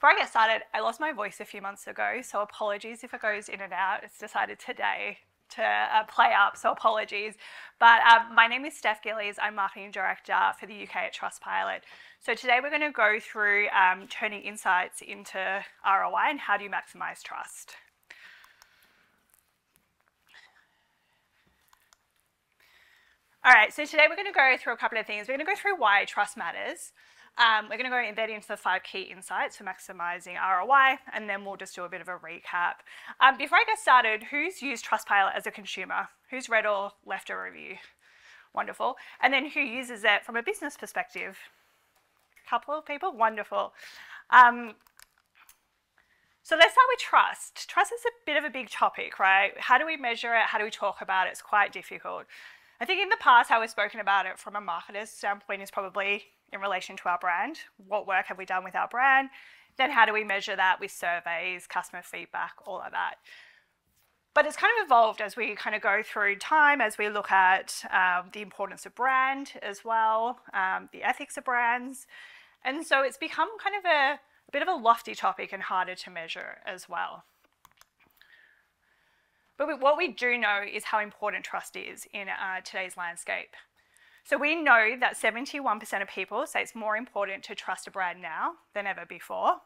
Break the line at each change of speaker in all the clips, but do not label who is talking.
Before I get started, I lost my voice a few months ago, so apologies if it goes in and out. It's decided today to play up, so apologies. But my name is Steph Gillies. I'm Marketing Director for the UK at Trustpilot. So today we're going to go through turning insights into ROI and how do you maximize trust. All right, so today we're going to go through a couple of things. We're going to go through why trust matters. We're going to go embed into the 5 key insights for maximizing ROI, and then we'll just do a bit of a recap. Before I get started, who's used Trustpilot as a consumer? Who's read or left a review? Wonderful. And then who uses it from a business perspective? A couple of people? Wonderful. So let's start with trust. Trust is a bit of a big topic, right? How do we measure it? How do we talk about it? It's quite difficult. I think in the past, how we've spoken about it from a marketer's standpoint is probably in relation to our brand. What work have we done with our brand? Then how do we measure that with surveys, customer feedback, all of that? But it's kind of evolved as we kind of go through time, as we look at the importance of brand as well, the ethics of brands. And so it's become kind of a bit of a lofty topic and harder to measure as well. But what we do know is how important trust is in today's landscape. So we know that 71% of people say it's more important to trust a brand now than ever before.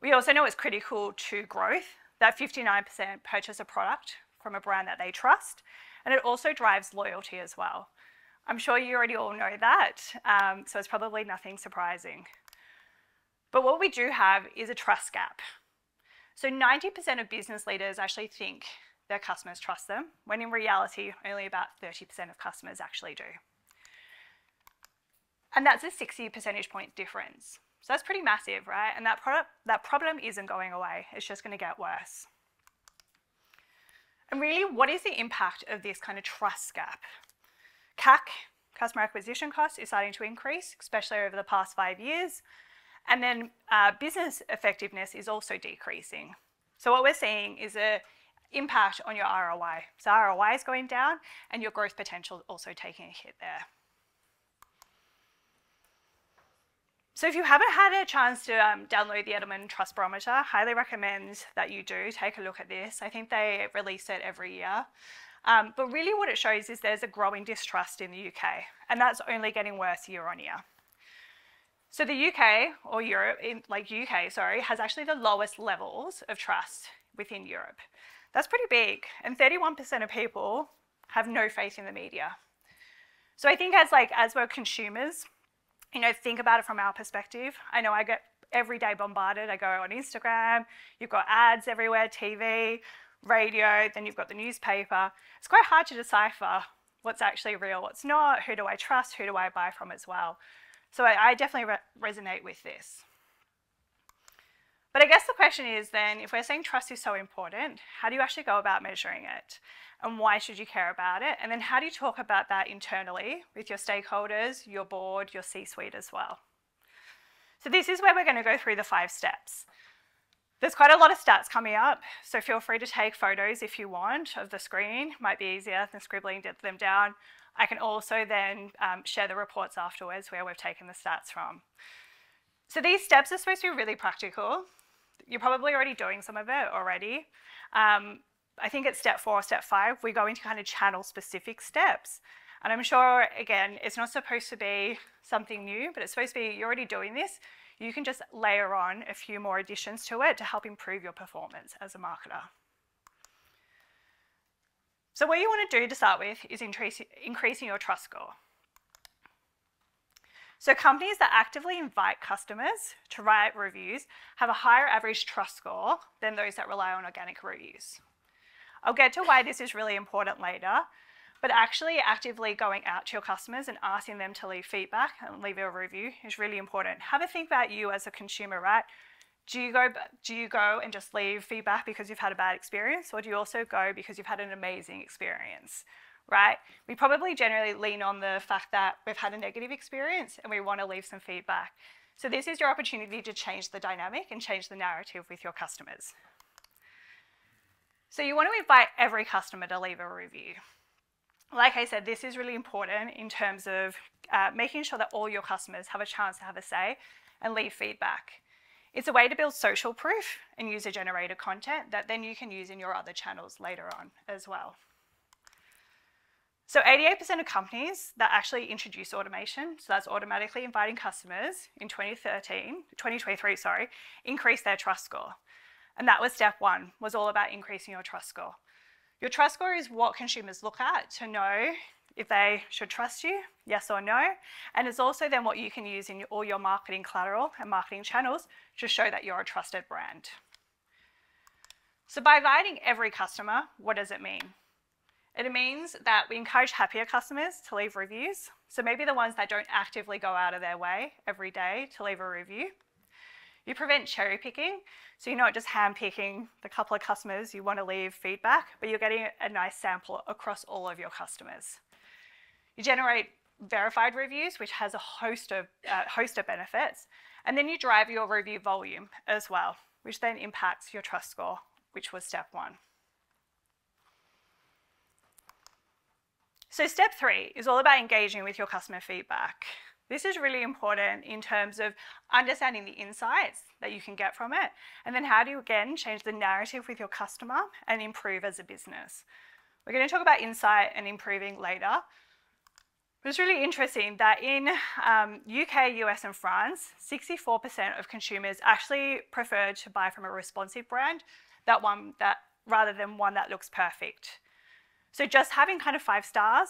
We also know it's critical to growth, that 59% purchase a product from a brand that they trust, and it also drives loyalty as well. I'm sure you already all know that, so it's probably nothing surprising. But what we do have is a trust gap. So 90% of business leaders actually think their customers trust them, when in reality, only about 30% of customers actually do. And that's a 60 percentage point difference. So that's pretty massive, right? And that problem isn't going away. It's just going to get worse. And really, what is the impact of this kind of trust gap? CAC, customer acquisition cost, is starting to increase, especially over the past 5 years. And then business effectiveness is also decreasing. So what we're seeing is an impact on your ROI. So ROI is going down and your growth potential also taking a hit there. So if you haven't had a chance to download the Edelman Trust Barometer, I highly recommend that you do take a look at this. I think they release it every year. But really what it shows is there's a growing distrust in the UK, and that's only getting worse year on year. So the UK, or Europe, has actually the lowest levels of trust within Europe. That's pretty big, and 31% of people have no faith in the media. So I think as we're consumers, think about it from our perspective. I know I get every day bombarded. I go on Instagram, you've got ads everywhere, TV, radio, then you've got the newspaper. It's quite hard to decipher what's actually real, what's not, who do I trust, who do I buy from as well. So I definitely resonate with this. But I guess the question is then, if we're saying trust is so important, how do you actually go about measuring it? And why should you care about it? And then how do you talk about that internally with your stakeholders, your board, your C-suite as well? So this is where we're going to go through the 5 steps. There's quite a lot of stats coming up, so feel free to take photos if you want of the screen. Might be easier than scribbling them down. I can also then share the reports afterwards where we've taken the stats from. So these steps are supposed to be really practical. You're probably already doing some of it already. I think at step 4 or step 5, we go into kind of channel specific steps. And I'm sure, again, it's not supposed to be something new, but it's supposed to be, you're already doing this. You can just layer on a few more additions to it to help improve your performance as a marketer. So what you want to do to start with is increasing your trust score. So companies that actively invite customers to write reviews have a higher average trust score than those that rely on organic reviews. I'll get to why this is really important later, but actually actively going out to your customers and asking them to leave feedback and leave a review is really important. Have a think about you as a consumer, right? Do you go and just leave feedback because you've had a bad experience, or do you also go because you've had an amazing experience, right? We probably generally lean on the fact that we've had a negative experience and we want to leave some feedback. So this is your opportunity to change the dynamic and change the narrative with your customers. So you want to invite every customer to leave a review. Like I said, this is really important in terms of making sure that all your customers have a chance to have a say and leave feedback. It's a way to build social proof and user-generated content that then you can use in your other channels later on as well. So 88% of companies that actually introduce automation, so that's automatically inviting customers in 2023, increased their trust score. And that was step one, was all about increasing your trust score. Your trust score is what consumers look at to know if they should trust you, yes or no. And it's also then what you can use in all your marketing collateral and marketing channels to show that you're a trusted brand. So by inviting every customer, what does it mean? It means that we encourage happier customers to leave reviews. So maybe the ones that don't actively go out of their way every day to leave a review. You prevent cherry picking. So you're not just hand picking the couple of customers you want to leave feedback, but you're getting a nice sample across all of your customers. You generate verified reviews, which has a host of benefits. And then you drive your review volume as well, which then impacts your trust score, which was step one. So step three is all about engaging with your customer feedback. This is really important in terms of understanding the insights that you can get from it, and then how do you, again, change the narrative with your customer and improve as a business. We're going to talk about insight and improving later. But it's really interesting that in UK, US, and France, 64% of consumers actually prefer to buy from a responsive brand rather than one that looks perfect. So just having kind of 5 stars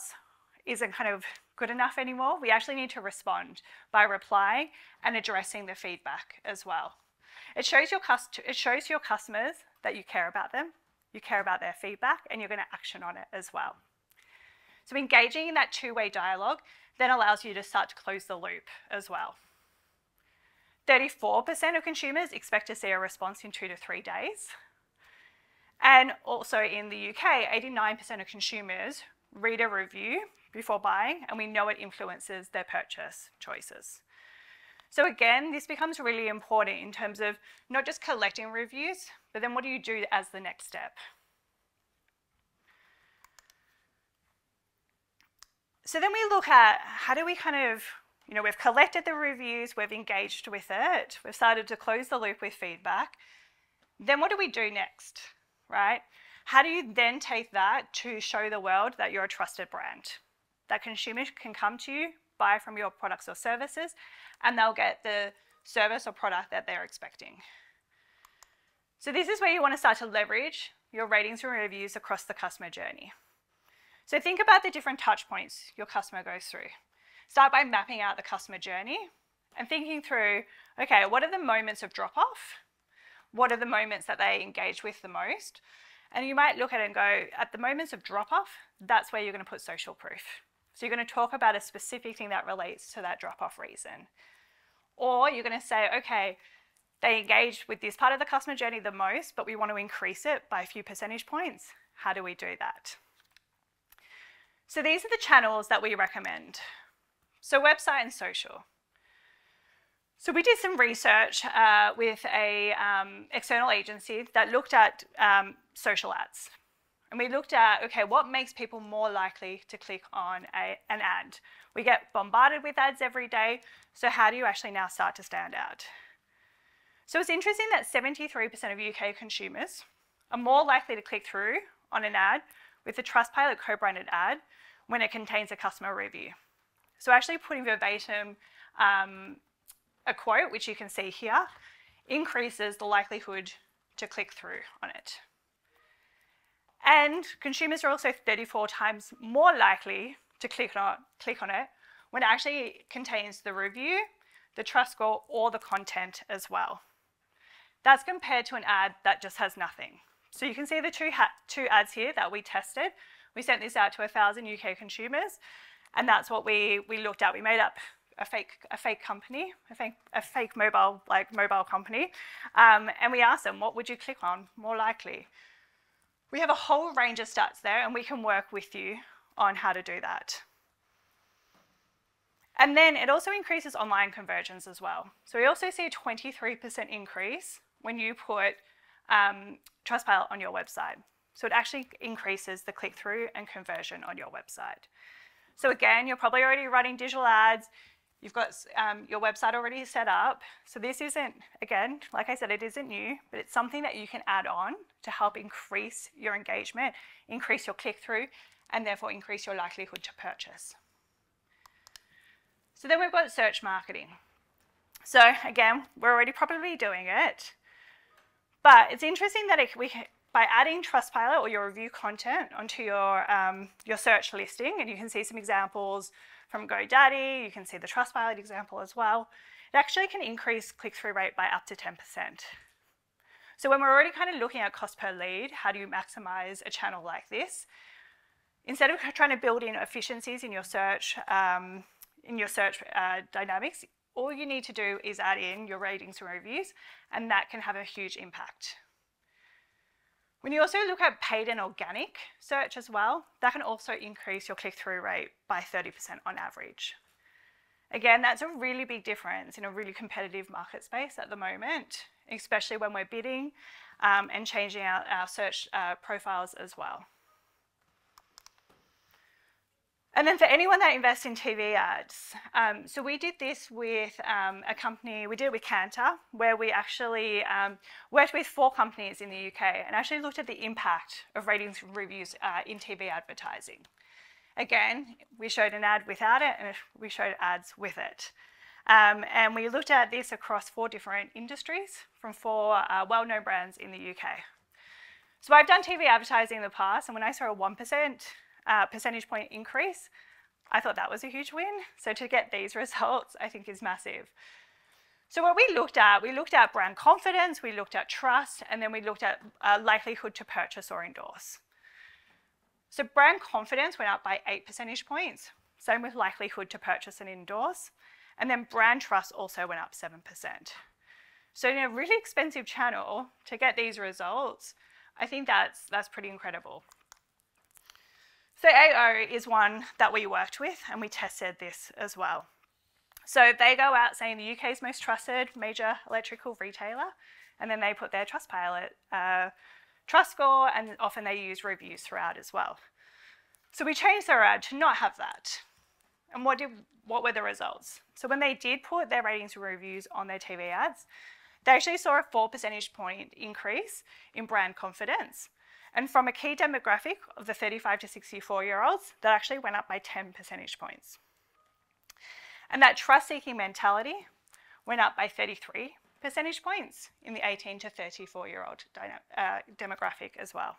isn't kind of good enough anymore. We actually need to respond by replying and addressing the feedback as well. It shows your customers that you care about them, you care about their feedback, and you're going to action on it as well. So engaging in that two-way dialogue then allows you to start to close the loop as well. 34% of consumers expect to see a response in 2 to 3 days. And also in the UK, 89% of consumers read a review before buying, and we know it influences their purchase choices. So again, this becomes really important in terms of not just collecting reviews, but then what do you do as the next step? So then we look at how do we kind of, we've collected the reviews, we've engaged with it, we've started to close the loop with feedback. Then what do we do next, right? How do you then take that to show the world that you're a trusted brand? That consumers can come to you, buy from your products or services, and they'll get the service or product that they're expecting. So this is where you want to start to leverage your ratings and reviews across the customer journey. So think about the different touch points your customer goes through. Start by mapping out the customer journey and thinking through, okay, what are the moments of drop-off? What are the moments that they engage with the most? And you might look at it and go, at the moments of drop-off, that's where you're going to put social proof. So you're going to talk about a specific thing that relates to that drop-off reason. Or you're going to say, okay, they engaged with this part of the customer journey the most, but we want to increase it by a few percentage points. How do we do that? So these are the channels that we recommend. So website and social. So we did some research with a external agency that looked at social ads. And we looked at, okay, what makes people more likely to click on an ad? We get bombarded with ads every day, so how do you actually now start to stand out? So it's interesting that 73% of UK consumers are more likely to click through on an ad with a Trustpilot co-branded ad when it contains a customer review. So actually putting verbatim a quote, which you can see here, increases the likelihood to click through on it. And consumers are also 34 times more likely to click on it when it actually contains the review, the trust score, or the content as well. That's compared to an ad that just has nothing. So you can see the two ads here that we tested. We sent this out to 1,000 UK consumers, and that's what we looked at. We made up a fake company, a fake mobile company, and we asked them, what would you click on more likely? We have a whole range of stats there, and we can work with you on how to do that. And then it also increases online conversions as well. So we also see a 23% increase when you put Trustpilot on your website. So it actually increases the click-through and conversion on your website. So again, you're probably already running digital ads. You've got your website already set up. So this isn't, again, like I said, it isn't new, but it's something that you can add on to help increase your engagement, increase your click-through, and therefore increase your likelihood to purchase. So then we've got search marketing. So again, we're already probably doing it, but it's interesting that by adding Trustpilot or your review content onto your search listing, and you can see some examples from GoDaddy, you can see the Trustpilot example as well, it actually can increase click-through rate by up to 10%. So when we're already kind of looking at cost per lead, how do you maximize a channel like this? Instead of trying to build in efficiencies in your search dynamics, all you need to do is add in your ratings and reviews, and that can have a huge impact. When you also look at paid and organic search as well, that can also increase your click-through rate by 30% on average. Again, that's a really big difference in a really competitive market space at the moment, especially when we're bidding and changing our search profiles as well. And then for anyone that invests in TV ads, so we did this with a company, we did it with Cantor, where we actually worked with 4 companies in the UK and actually looked at the impact of ratings and reviews in TV advertising. Again, we showed an ad without it and we showed ads with it. And we looked at this across 4 different industries from 4 well-known brands in the UK. So I've done TV advertising in the past, and when I saw a 1% percentage point increase, I thought that was a huge win. So to get these results, I think is massive. So what we looked at brand confidence, we looked at trust, and then we looked at likelihood to purchase or endorse. So brand confidence went up by 8 percentage points, same with likelihood to purchase and endorse, and then brand trust also went up 7%. So in a really expensive channel, to get these results, I think that's pretty incredible. So AO is one that we worked with, and we tested this as well. So they go out saying the UK's most trusted major electrical retailer, and then they put their Trustpilot trust score, and often they use reviews throughout as well. So we changed their ad to not have that. And what were the results? So when they did put their ratings and reviews on their TV ads, they actually saw a 4 percentage point increase in brand confidence. And from a key demographic of the 35 to 64-year-olds, that actually went up by 10 percentage points. And that trust-seeking mentality went up by 33 percentage points in the 18 to 34-year-old demographic as well.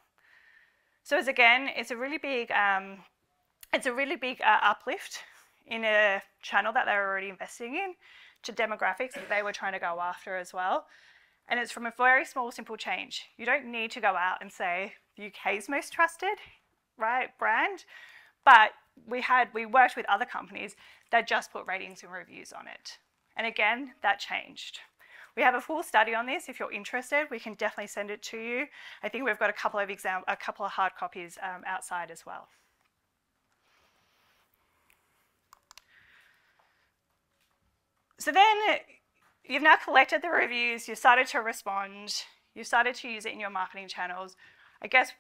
So it's a really big uplift in a channel that they're already investing in to demographics that they were trying to go after as well. And it's from a very small, simple change. You don't need to go out and say the UK's most trusted, right, brand, but we worked with other companies that just put ratings and reviews on it. And again, that changed. We have a full study on this. If you're interested, we can definitely send it to you. I think we've got a couple of hard copies outside as well. So then you've now collected the reviews, you've started to respond, you've started to use it in your marketing channels. I guess,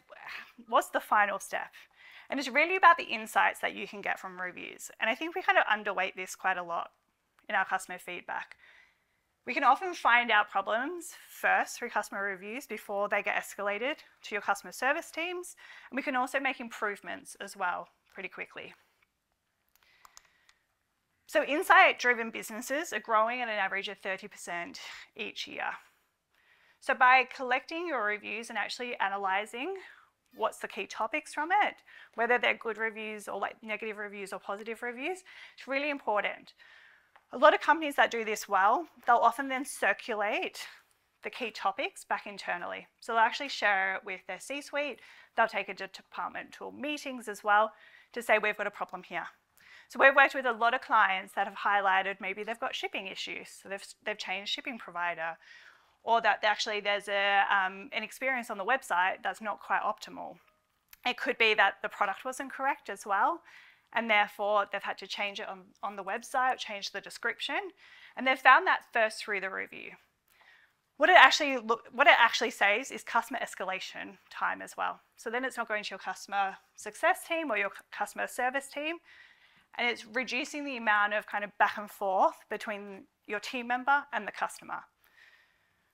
what's the final step? And it's really about the insights that you can get from reviews. And I think we kind of underweight this quite a lot in our customer feedback. We can often find out problems first through customer reviews before they get escalated to your customer service teams. And we can also make improvements as well pretty quickly. So insight-driven businesses are growing at an average of 30% each year. So by collecting your reviews and actually analysing what's the key topics from it, whether they're good reviews or like negative reviews or positive reviews, it's really important. A lot of companies that do this well, they'll often then circulate the key topics back internally. So they'll actually share it with their C-suite, they'll take it to departmental meetings as well to say we've got a problem here. So we've worked with a lot of clients that have highlighted maybe they've got shipping issues, so they've changed shipping provider, or that actually there's an experience on the website that's not quite optimal. It could be that the product wasn't correct as well, and therefore they've had to change it on the website, change the description, and they've found that first through the review. What it actually saves is customer escalation time as well. So then it's not going to your customer success team or your customer service team, And it's reducing the amount of kind of back and forth between your team member and the customer.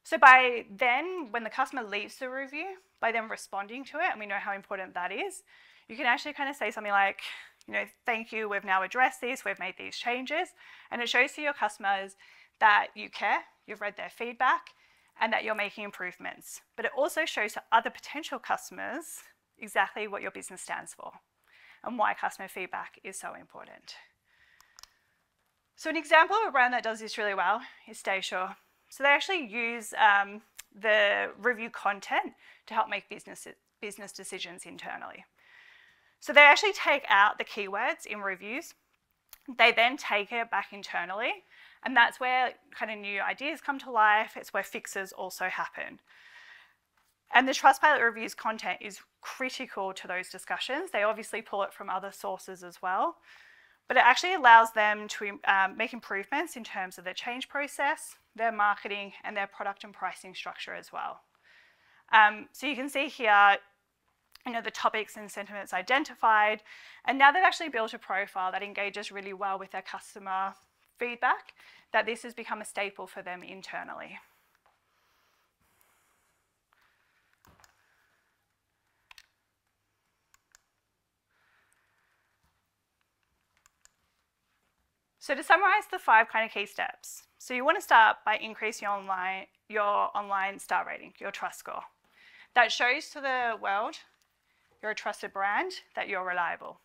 So by then, when the customer leaves the review, by them responding to it, and we know how important that is, you can actually kind of say something like, you know, thank you, we've now addressed this, we've made these changes. And it shows to your customers that you care, you've read their feedback, and that you're making improvements. But it also shows to other potential customers exactly what your business stands for and why customer feedback is so important. So an example of a brand that does this really well is Stay Sure. So they actually use the review content to help make business decisions internally. So they actually take out the keywords in reviews. They then take it back internally, and that's where kind of new ideas come to life. It's where fixes also happen. And the Trustpilot reviews content is critical to those discussions. They obviously pull it from other sources as well, but it actually allows them to make improvements in terms of their change process, their marketing, and their product and pricing structure as well. So you can see here, you know, the topics and sentiments identified, and now they've actually built a profile that engages really well with their customer feedback, that this has become a staple for them internally. So to summarize the 5 kind of key steps, so you want to start by increasing your online star rating, your trust score. That shows to the world you're a trusted brand, that you're reliable.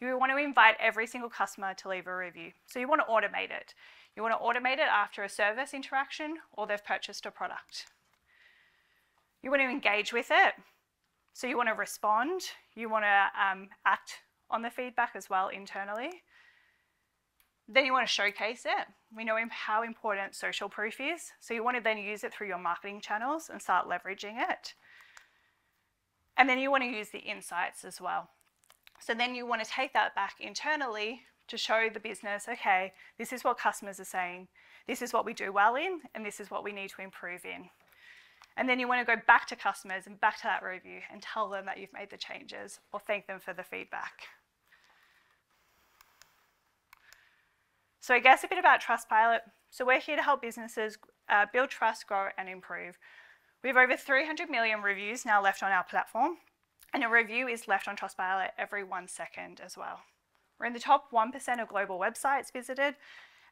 You want to invite every single customer to leave a review. So you want to automate it. You want to automate it after a service interaction or they've purchased a product. You want to engage with it. So you want to respond. You want to act on the feedback as well internally. Then you want to showcase it. We know how important social proof is. So you want to then use it through your marketing channels and start leveraging it. And then you want to use the insights as well. So then you want to take that back internally to show the business, okay, this is what customers are saying, this is what we do well in, and this is what we need to improve in. And then you want to go back to customers and back to that review and tell them that you've made the changes or thank them for the feedback. So I guess a bit about Trustpilot. So we're here to help businesses build trust, grow, and improve. We have over 300 million reviews now left on our platform, and a review is left on Trustpilot every 1 second as well. We're in the top 1% of global websites visited,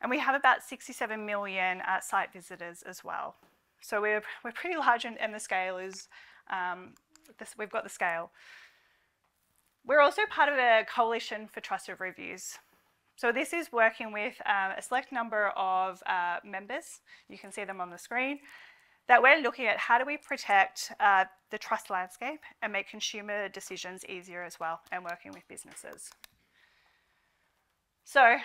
and we have about 67 million site visitors as well. So we're pretty large, and the scale is, we've got the scale. We're also part of a coalition for trusted reviews. So this is working with a select number of members, you can see them on the screen, that we're looking at how do we protect the trust landscape and make consumer decisions easier as well, and working with businesses. So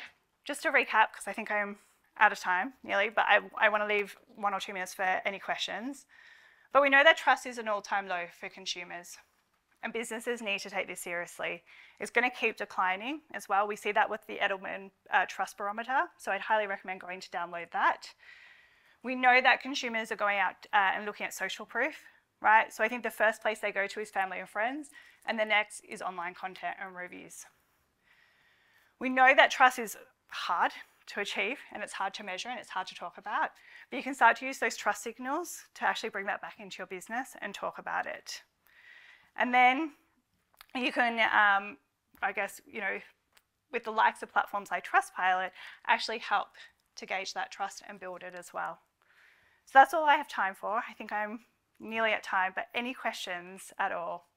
just to recap, because I think I'm out of time nearly, but I want to leave 1 or 2 minutes for any questions. But we know that trust is an all-time low for consumers, and businesses need to take this seriously. It's going to keep declining as well. We see that with the Edelman Trust Barometer, so I'd highly recommend going to download that. We know that consumers are going out and looking at social proof, right? So I think the first place they go to is family and friends, and the next is online content and reviews. We know that trust is hard to achieve, and it's hard to measure, and it's hard to talk about, but you can start to use those trust signals to actually bring that back into your business and talk about it. And then you can, I guess, you know, with the likes of platforms like Trustpilot, actually help to gauge that trust and build it as well. So that's all I have time for. I think I'm nearly at time, but any questions at all?